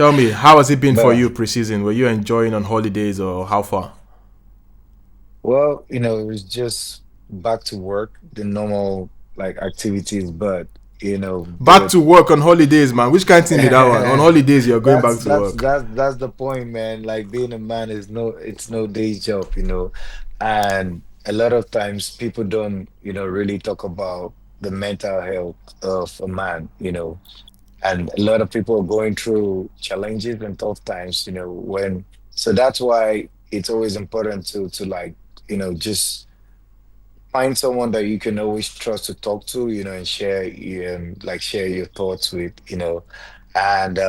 Tell me, how has it been for But you pre-season? Were you enjoying on holidays or how far? well, it was just back to work, the normal like activities, but Back the to work on holidays, man. Which kind of thing be that one? On holidays, you're going back that's to that's work. that's that's the point, man. Like being a man is it's no day job. And a lot of times people don't, really talk about the mental health of a man. And a lot of people are going through challenges and tough times, so that's why it's always important to like, just find someone that you can always trust to talk to, and share your thoughts with, and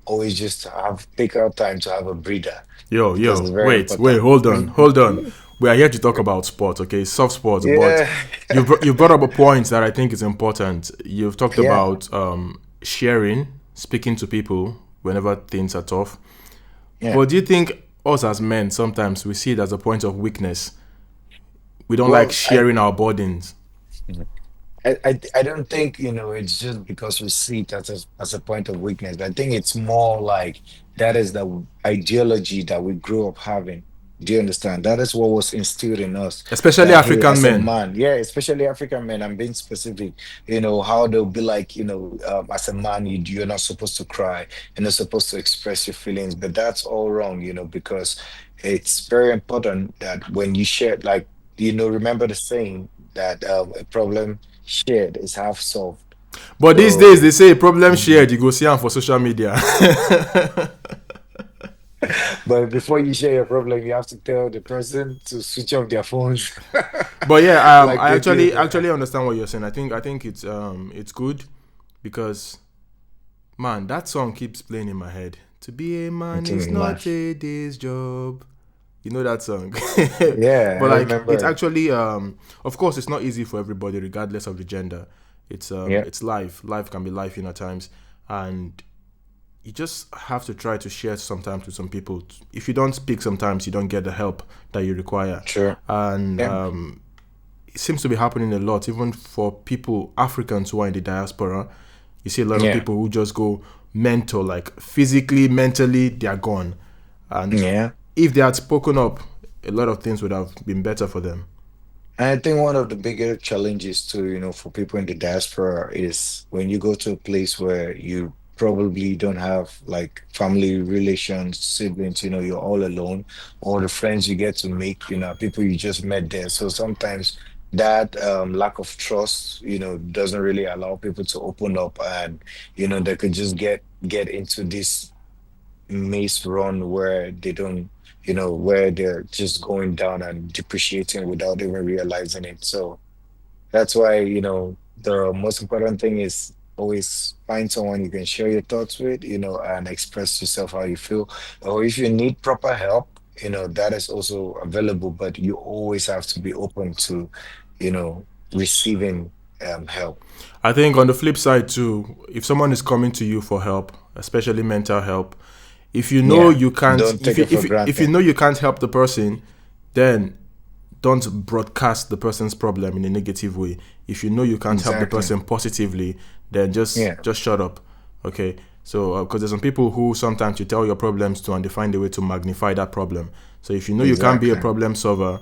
always just have take out time to have a breather Yo, because it's yo, very wait, important. hold on, hold on. We are here to talk about sport, okay? Soft sports, but Yeah. you brought up a point that I think is important. You've talked Yeah. about sharing, speaking to people whenever things are tough. Yeah. But do you think us as men sometimes we see it as a point of weakness? We don't like Well, sharing our burdens. I don't think, it's just because we see it as a point of weakness. I think it's more like that is the ideology that we grew up having. Do you understand? That is what was instilled in us Especially that, hey, African as a men. man, yeah, especially African men, I'm being specific, how they'll be like, as a man, you're not supposed to cry, you're not supposed to express your feelings, but that's all wrong, because it's very important that when you share, like, remember the saying that a problem shared is half solved. But these days they So, say problem shared, you go see them for social media. but before you share your problem, you have to tell the person to switch off their phones, But yeah, like I they do. actually understand what you're saying. I think it's good because man, that song keeps playing in my head. To be a I man is think, man. not a day's job. You know that song. Yeah, I But like it's remember. actually of course it's not easy for everybody regardless of the gender. Yeah, It's life. Life can be life at times and you just have to try to share sometimes with some people. If you don't speak sometimes you don't get the help that you require. sure. And Yeah, it seems to be happening a lot, even for people, Africans who are in the diaspora. You see a lot of yeah, people who just go mental, like physically, mentally, they are gone. And yeah. if they had spoken up, a lot of things would have been better for them. And I think one of the bigger challenges too, for people in the diaspora is when you go to a place where you probably don't have like family relations, siblings, you're all alone, or the friends you get to make, people you just met there. So sometimes that lack of trust, doesn't really allow people to open up and, they could just get into this maze run where they don't, where they're just going down and depreciating without even realizing it. So that's why, the most important thing is always find someone you can share your thoughts with, and express yourself how you feel. Or if you need proper help, that is also available, but you always have to be open to, receiving help. I think on the flip side too, if someone is coming to you for help, especially mental help, if you know Yeah. you can't, Don't take it for if you granted. know you can't help the person, then don't broadcast the person's problem in a negative way. If you know you can't help the Exactly. person positively, then Yeah. just shut up. Okay. So because there's some people who sometimes you tell your problems to and they find a way to magnify that problem. So if you know you can't be a Exactly. problem solver,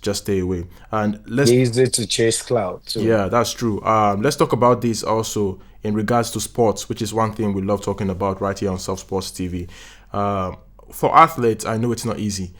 just stay away. And let's Easy to chase cloud too. yeah, that's true. Let's talk about this also in regards to sports, which is one thing we love talking about right here on Soft Sports TV. Um, for athletes, I know it's not easy.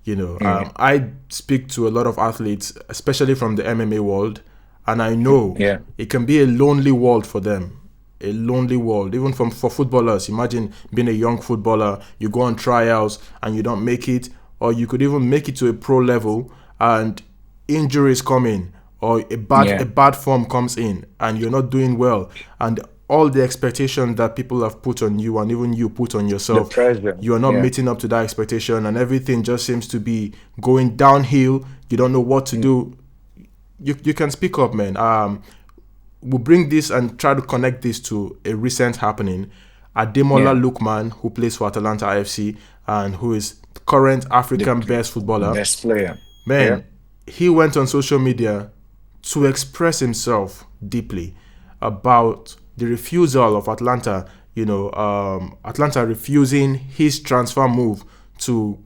Mm, I speak to a lot of athletes, especially from the MMA world, and I know yeah. it can be a lonely world for them. A lonely world, even for footballers. Imagine being a young footballer, you go on trials and you don't make it, or you could even make it to a pro level and injuries come in, or a Yeah. bad form comes in, and you're not doing well, and all the expectations that people have put on you and even you put on The yourself, pressure. you are not Yeah. meeting up to that expectation, and everything just seems to be going downhill. You don't know what to Mm, do. You can speak up, man. We'll bring this and try to connect this to a recent happening. Ademola yeah. Lookman, who plays for Atalanta FC and who is current The African best footballer, best player. Yeah. man, he went on social media to express himself deeply about the refusal of Atlanta, Atlanta refusing his transfer move to,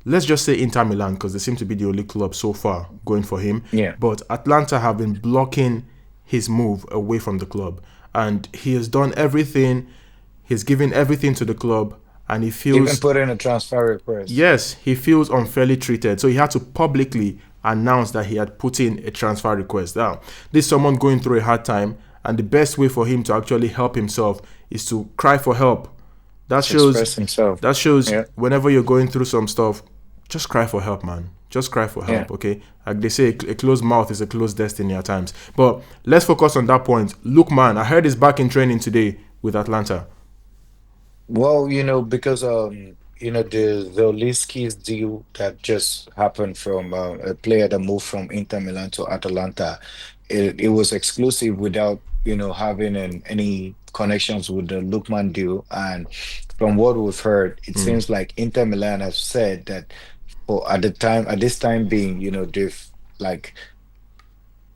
let's just say, Inter Milan, because they seem to be the only club so far going for him. Yeah. But Atlanta have been blocking his move away from the club, and he has done everything. He's given everything to the club, and he Even feels, put in a transfer request. yes, he feels unfairly treated. So he had to publicly announce that he had put in a transfer request. Now, this is someone going through a hard time, and the best way for him to actually help himself is to cry for help. That To shows express himself. that shows Yeah. whenever you're going through some stuff, just cry for help, man. Just cry for Yeah. help, okay? Like they say, a closed mouth is a closed destiny at times. But let's focus on that point. Look, man, I heard he's back in training today with Atlanta. Well, because the Oliski's deal that just happened from a player that moved from Inter Milan to Atalanta, it was exclusive without having any connections with the Lookman deal. And from what we've heard, it Mm. seems like Inter Milan have said that for at this time being, they've like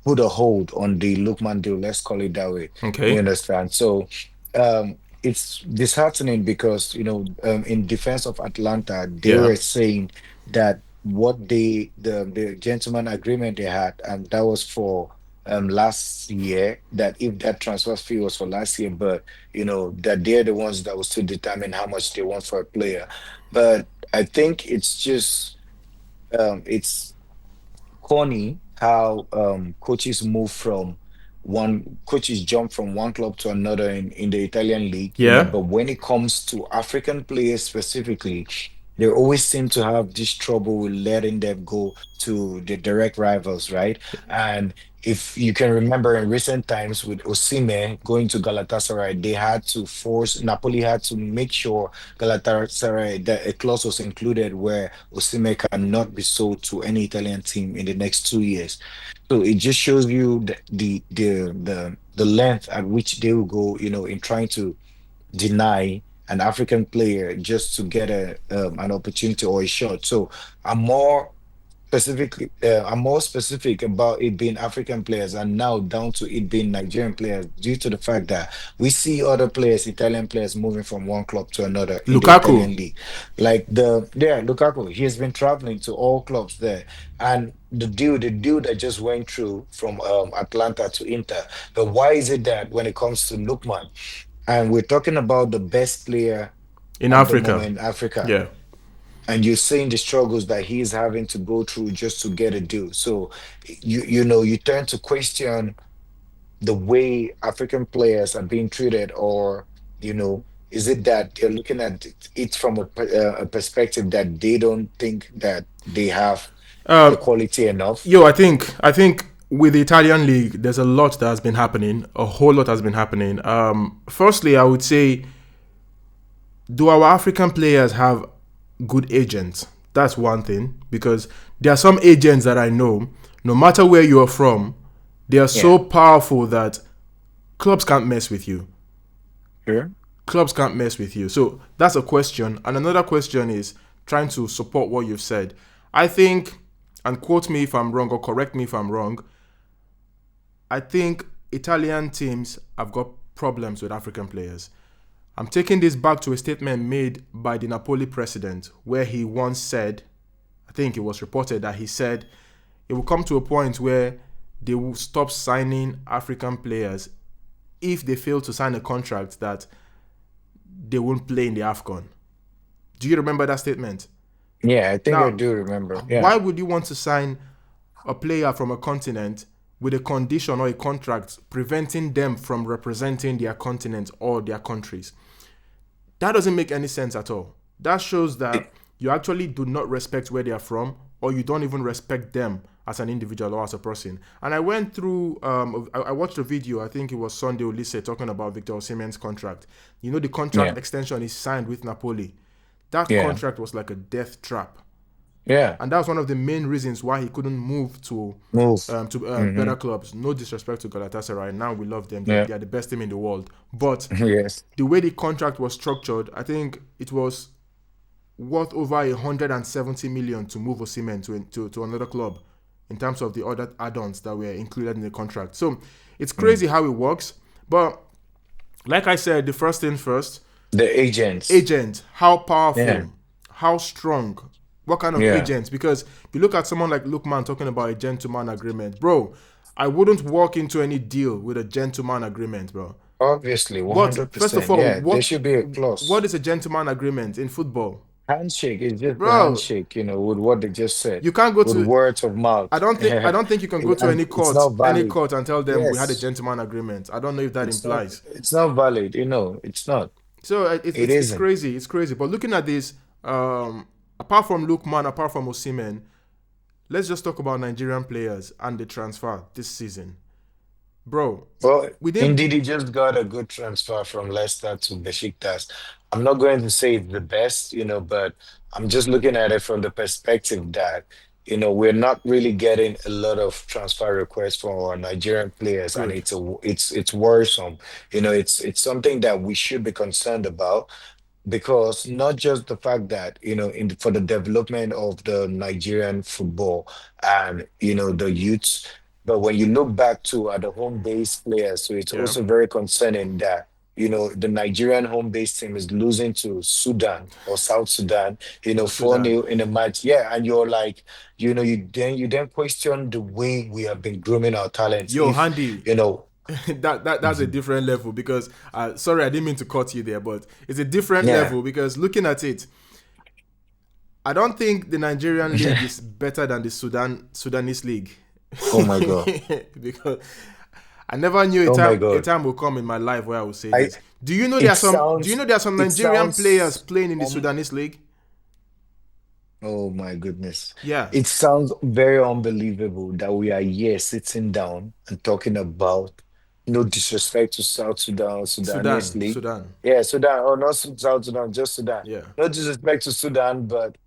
put a hold on the Lookman deal. Let's call it that way. You Okay. understand? So it's disheartening because in defense of Atlanta, they Yeah. were saying that what the gentleman agreement they had, and that was for last year, that if that transfer fee was for last year, but that they're the ones that will still determine how much they want for a player. But I think it's corny how coaches jump from one club to another in the Italian league, Yeah. but when it comes to African players specifically, they always seem to have this trouble with letting them go to the direct rivals, right? And if you can remember in recent times with Osimhen going to Galatasaray, they had to force Napoli had to make sure Galatasaray that a clause was included where Osimhen cannot be sold to any Italian team in the next 2 years. So it just shows you the length at which they will go, in trying to deny an African player just to get an opportunity or a shot. So I'm more I'm more specific about it being African players and now down to it being Nigerian players due to the fact that we see other players, Italian players, moving from one club to another in the Lukaku. Italian league. Like Lukaku, he has been traveling to all clubs there. And the deal that just went through from Atlanta to Inter. But why is it that when it comes to Lookman, and we're talking about the best player In at the Africa. moment in Africa, Yeah. and you're seeing the struggles that he's having to go through just to get a deal. So you tend to question the way African players are being treated, or is it that they're looking at it from a perspective that they don't think that they have the Um, quality enough? I think with the Italian league, there's a lot that has been happening. A whole lot has been happening. Firstly, I would say, do our African players have good agents? That's one thing, because there are some agents that I know, no matter where you're from, they are so Yeah, powerful that clubs can't mess with you. sure. Clubs can't mess with you. So that's a question. And another question is trying to support what you've said. I think, and quote me if I'm wrong or correct me if I'm wrong, I think Italian teams have got problems with African players. I'm taking this back to a statement made by the Napoli president, where he once said, I think it was reported that he said, it will come to a point where they will stop signing African players if they fail to sign a contract that they won't play in the AFCON. Do you remember that statement? Yeah, I think I Now, do remember. Yeah, why would you want to sign a player from a continent with a condition or a contract preventing them from representing their continent or their countries? That doesn't make any sense at all. That shows that you actually do not respect where they are from, or you don't even respect them as an individual or as a person. And I went through, I watched a video, I think it was Sunday Olise talking about Victor Osimhen's contract. You know, the contract yeah, extension is signed with Napoli. That yeah, contract was like a death trap. yeah. And that was one of the main reasons why he couldn't move to Move. better Mm-hmm. clubs. No disrespect to Galatasaray. Now we love them. Yeah. They are the best team in the world. But Yes. the way the contract was structured, I think it was worth over 170 million to move Osimhen to another club in terms of the other add-ons that were included in the contract. So it's crazy how it works. But Like I said, the first thing first, The agents. agent, how Yeah. powerful, how strong, what kind of Yeah. agent? Because if you look at someone like Lukman talking about a gentleman agreement, bro, I wouldn't walk into any deal with a gentleman agreement, bro. Obviously, What, first of 100%. all, Yeah, there should be a what clause. is a gentleman agreement in football? Handshake is just the Bro, handshake, with what they just said, you can't go with to words of mouth. I don't think you can go to And it's not any valid. court and tell them we had a Yes, gentleman agreement. I don't know if that implies. it's not valid, it's not. So It it's isn't. crazy. It's crazy. But looking at this, apart from Lukman, apart from Osimen, let's just talk about Nigerian players and the transfer this season, bro. Well, We indeed, didn't. he just got a good transfer from Leicester to Besiktas. I'm not going to say it's the best, but I'm just looking at it from the perspective that, we're not really getting a lot of transfer requests from our Nigerian players, and Good. it's worrisome. It's something that we should be concerned about, because not just the fact that for the development of the Nigerian football and the youths, but when you look back to the home base players, so it's Yeah. also very concerning that the Nigerian home base team is losing to Sudan or South Sudan, South 4 Sudan. nil in a match. Yeah, and you're like, you then question the way we have been grooming our talents. Yo, If Handy. you know, That's a different level because sorry I didn't mean to cut you there, but it's a different yeah, level because looking at it, I don't think the Nigerian league is better than the Sudanese league. oh my God, Because I never knew oh my a God. time will come in my life where I will say I this. it Do you sounds know there are some it Nigerian players sounds playing in the um Sudanese league? oh my goodness. Yeah. It sounds very unbelievable that we are here sitting down and talking about no disrespect to South Sudan, Sudanese league. Sudan. Yeah, Sudan, or not South Sudan, just Sudan. Yeah. No disrespect to Sudan, but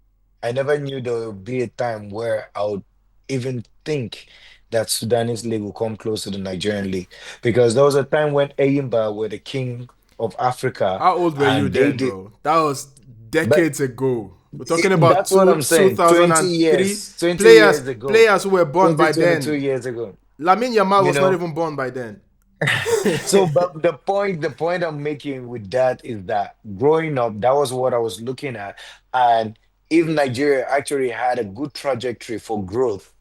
I never knew there would be a time where I would even think that Sudanese league will come close to the Nigerian league. Because there was a time when Eyimba were the king of Africa, How old were you and they then, did. bro? That was But decades ago. We're talking about that's what I'm saying. 20 2003 years, 20 years ago, players who were born 20, by 22 then. years ago, Lamine Yamal you was not know. even born by then. So, but the point I'm making with that is that growing up, that was what I was looking at. And if Nigeria actually had a good trajectory for growth,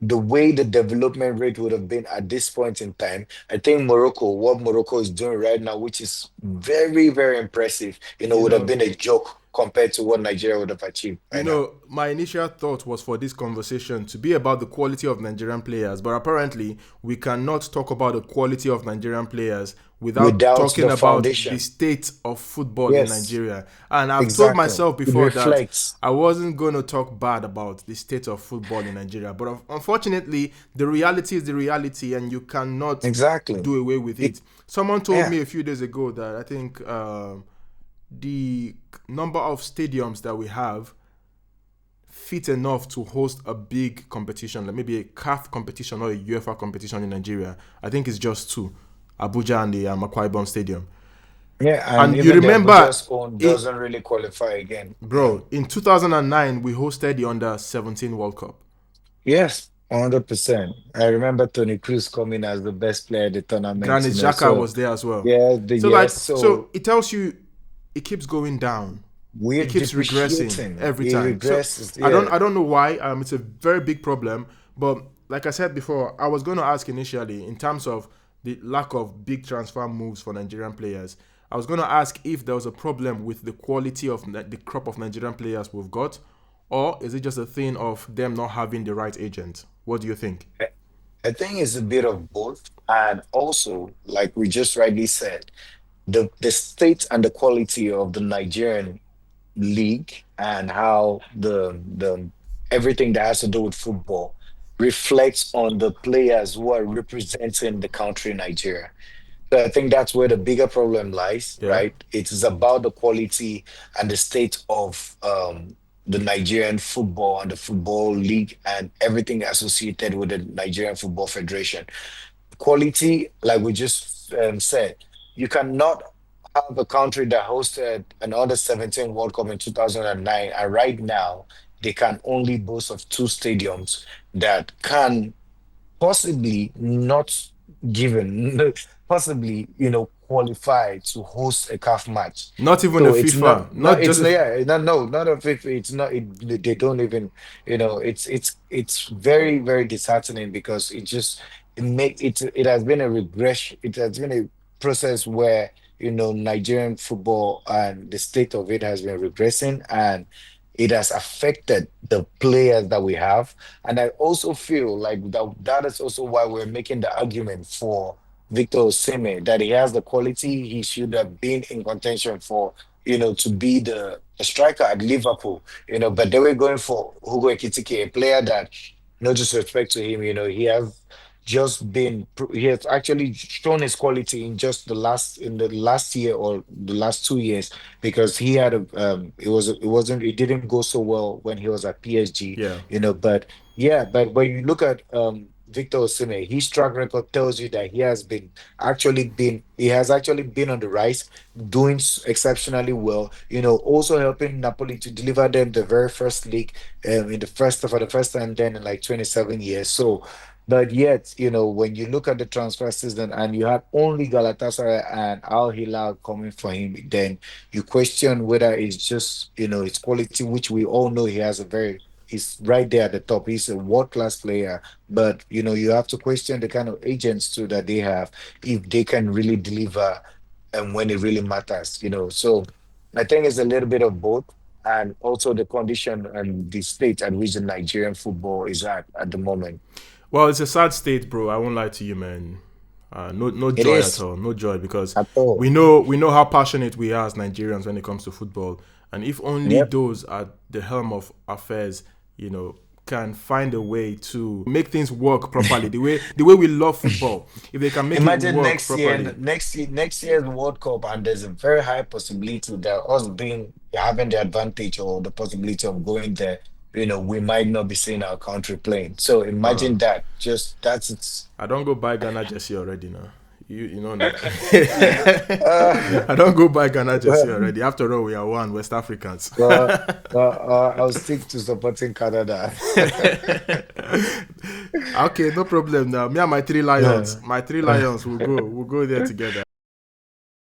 the way the development rate would have been at this point in time, I think what Morocco is doing right now, which is very, very impressive, you would have know, been a joke compared to what Nigeria would have achieved You right now. know, my initial thought was for this conversation to be about the quality of Nigerian players, but apparently we cannot talk about the quality of Nigerian players without Without talking the about the foundation. state of football in Yes, Nigeria. And I've told exactly. myself It before that reflects. I wasn't going to talk bad about the state of football in Nigeria, but unfortunately, the reality is the reality, and you cannot Exactly. do away with It, it. Someone told yeah, me a few days ago that I think the number of stadiums that we have fit enough to host a big competition, like maybe a CAF competition or a UEFA competition in Nigeria. I think it's just two, Abuja and the Akwa Ibom Stadium. yeah, and And you even the remember, Abuja's own it, doesn't really qualify again. bro, in 2009 we hosted the Under 17 World Cup. Yes, 100%. I remember Tony Cruz coming as the best player at the tournament, Granit Xhaka so was there as well. yeah, So like, so it tells you it keeps going down. we're It keeps regressing depreciating. every It time. So regresses. Yeah. I don't know why. It's a very big problem. But like I said before, I was going to ask initially in terms of the lack of big transfer moves for Nigerian players. I was going to ask if there was a problem with the quality of the crop of Nigerian players we've got, or is it just a thing of them not having the right agent? What do you think? I I think it's a bit of both. And also, like we just rightly said, the state and the quality of the Nigerian league and how the everything that has to do with football reflects on the players who are representing the country Nigeria. So I think that's where the bigger problem lies, Yeah. right? It is about the quality and the state of the Nigerian football and the football league and everything associated with the Nigerian Football Federation. Quality, like we just said, you cannot have a country that hosted an under 17 World Cup in 2009, and right now they can only boast of two stadiums that can possibly not given, possibly, qualify to host a CAF match. Not even the So it's not, FIFA, not not it's just not, the. yeah, no, no, not a FIFA. It's not. They don't even, it's very, very disheartening because it has been a regression. It has been a process where Nigerian football and the state of it has been regressing, and it has affected the players that we have. And I also feel like that is also why we're making the argument for Victor Osimhen, that he has the quality. He should have been in contention for, to be the striker at Liverpool, but they were going for Hugo Ekitike, a player that, no disrespect to him, he has actually shown his quality in the last year or the last 2 years, because he had it didn't go so well when he was at PSG, Yeah. but yeah, but when you look at Victor Osimhen, his track record tells you that he has actually been on the rise, doing exceptionally well. Also helping Napoli to deliver them the very first league, in the first for the first time then in like 27 years. So, but yet, when you look at the transfer season and you had only Galatasaray and Al Hilal coming for him, then you question whether it's just his quality, which we all know he has a very he's right there at the top. He's a world-class player, but you have to question the kind of agents too that they have, if they can really deliver and when it really matters. So I think it's a little bit of both, and also the condition and the state at which the Nigerian football is at the moment. Well, it's a sad state, bro. I won't lie to you, man. No It joy at is all. No joy because at all. we know how passionate we are as Nigerians when it comes to football, and if only Yep. those at the helm of affairs, you know, can find a way to make things work properly. The way we love football, if they can make it Imagine work next year, properly. next year's World Cup, and there's a very high possibility that us being having the advantage or the possibility of going there, we might not be seeing our country playing. So Uh, imagine that. Just that's it's. I don't go buy Ghana jersey already now. You know now. Uh, I don't go buy Ghana jersey well, already. After all, we are one West Africans. I'll stick to supporting Canada. Okay, no problem now. Me and my three lions. My three lions will go. We'll go there together.